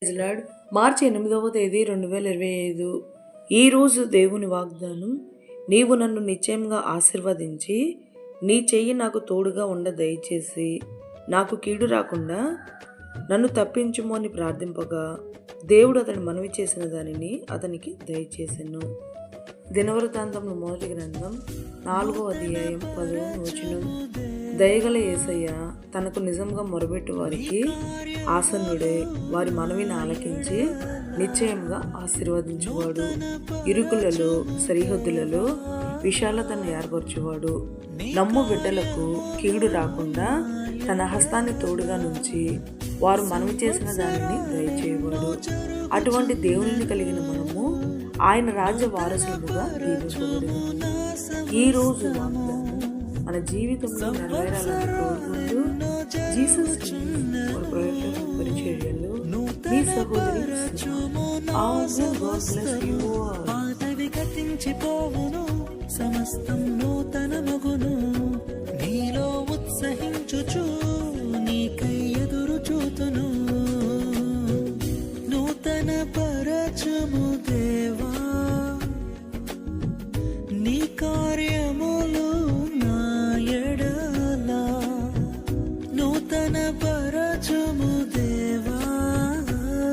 Lord. మార్చి 8వ తేదీ 2025. ఈరోజు దేవుని వాగ్దానం, నీవు నన్ను నిశ్చయంగా ఆశీర్వదించి నీ చెయ్యి నాకు తోడుగా ఉండ దయచేసి నాకు కీడు రాకుండా నన్ను తప్పించుము అని ప్రార్థింపగా దేవుడు అతడు మనవి చేసిన దానిని అతనికి దయచేసెను. దినవృత్తాంతముల మొదటి గ్రంథం 4వ అధ్యాయం 10వ వచనం. దయగల యేసయ్య తనకు నిజంగా మొరబెట్టు వారికి ఆసన్నుడే, వారి మనవిని ఆలకించి నిశ్చయంగా ఆశీర్వదించువాడు. ఇరుకులలో సరిహద్దులలో విశాలతను ఏర్పరచువాడు. నమ్ము బిడ్డలకు కీడు రాకుండా తన హస్తాన్ని తోడుగా నుంచి వారు మనవి చేసిన దానిని దయచేయవాడు. అటువంటి దేవుని కలిగిన మనము ఆయన రాజ్య వారసులుగా దీవించబడింది. ఈ రోజు వాగ్దానం మన జీవితంలో నెరవేరాలని కోరుకుంటూ జీసస్ పరిచర్యలో మీ సహోదరి సమస్తం నూతన మగును నీలో ఉత్సహించుచు